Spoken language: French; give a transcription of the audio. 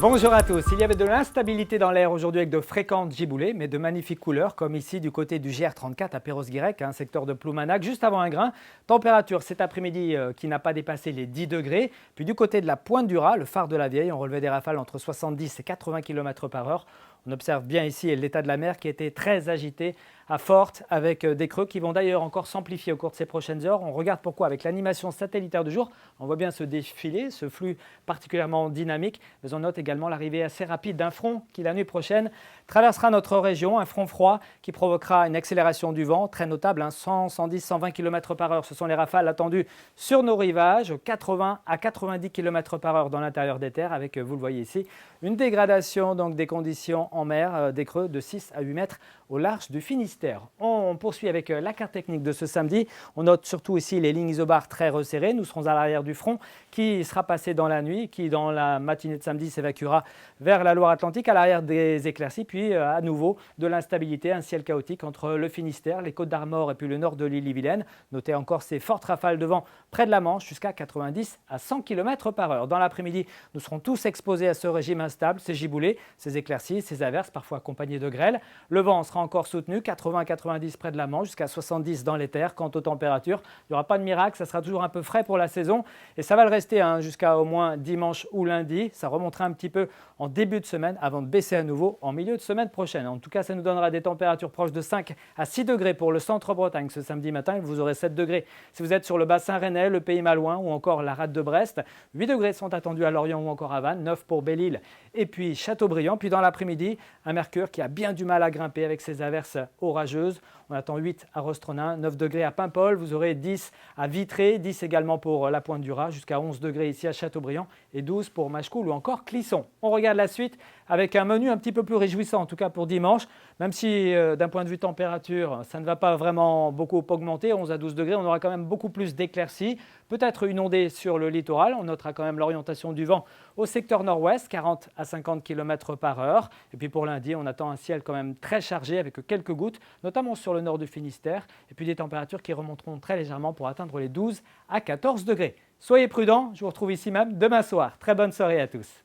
Bonjour à tous. Il y avait de l'instabilité dans l'air aujourd'hui avec de fréquentes giboulées, mais de magnifiques couleurs, comme ici du côté du GR34 à Perros-Guirec, un secteur de Ploumanac, juste avant un grain. Température cet après-midi qui n'a pas dépassé les 10 degrés. Puis du côté de la Pointe du Raz, le phare de la Vieille, on relevait des rafales entre 70 et 80 km par heure. On observe bien ici l'état de la mer qui était très agité à forte avec des creux qui vont d'ailleurs encore s'amplifier au cours de ces prochaines heures. On regarde pourquoi avec l'animation satellitaire du jour. On voit bien ce défilé, ce flux particulièrement dynamique, mais on note également l'arrivée assez rapide d'un front qui la nuit prochaine traversera notre région, un front froid qui provoquera une accélération du vent très notable, 100, 110, 120 km par heure. Ce sont les rafales attendues sur nos rivages, 80 à 90 km par heure dans l'intérieur des terres avec, vous le voyez ici, une dégradation donc des conditions en mer, des creux de 6 à 8 mètres au large du Finistère. On poursuit avec la carte technique de ce samedi. On note surtout ici les lignes isobars très resserrées. Nous serons à l'arrière du front qui sera passé dans la nuit, qui dans la matinée de samedi s'évacuera vers la Loire-Atlantique à l'arrière des éclaircies, puis à nouveau de l'instabilité, un ciel chaotique entre le Finistère, les Côtes-d'Armor et puis le nord de l'Ille-et-Vilaine. Notez encore ces fortes rafales de vent près de la Manche jusqu'à 90 à 100 km par heure. Dans l'après-midi, nous serons tous exposés à ce régime instable, ces giboulées, ces éclaircies, ces averses, parfois accompagnées de grêle. Le vent sera encore soutenu, 80-90 près de la Manche, jusqu'à 70 dans les terres. Quant aux températures, il n'y aura pas de miracle, ça sera toujours un peu frais pour la saison. Et ça va le rester jusqu'à au moins dimanche ou lundi. Ça remontera un petit peu en début de semaine avant de baisser à nouveau en milieu de semaine prochaine. En tout cas, ça nous donnera des températures proches de 5 à 6 degrés pour le centre-Bretagne ce samedi matin. Vous aurez 7 degrés si vous êtes sur le bassin rennais, le Pays Malouin ou encore la rade de Brest. 8 degrés sont attendus à Lorient ou encore à Vannes, 9 pour Belle-Île et puis Châteaubriand. Puis dans l'après-midi, un mercure qui a bien du mal à grimper avec ses averses orageuses. On attend 8 à Rostronin, 9 degrés à Paimpol, vous aurez 10 à Vitré, 10 également pour la Pointe du Raz, jusqu'à 11 degrés ici à Châteaubriand et 12 pour Machecoul ou encore Clisson. On regarde la suite avec un menu un petit peu plus réjouissant, en tout cas pour dimanche, même si d'un point de vue température, ça ne va pas vraiment beaucoup augmenter, 11 à 12 degrés, on aura quand même beaucoup plus d'éclaircies, peut-être une ondée sur le littoral, on notera quand même l'orientation du vent au secteur nord-ouest, 40 à 50 km par heure. Et puis pour lundi, on attend un ciel quand même très chargé avec quelques gouttes, notamment sur le nord du Finistère, et puis des températures qui remonteront très légèrement pour atteindre les 12 à 14 degrés. Soyez prudents, je vous retrouve ici même demain soir. Très bonne soirée à tous.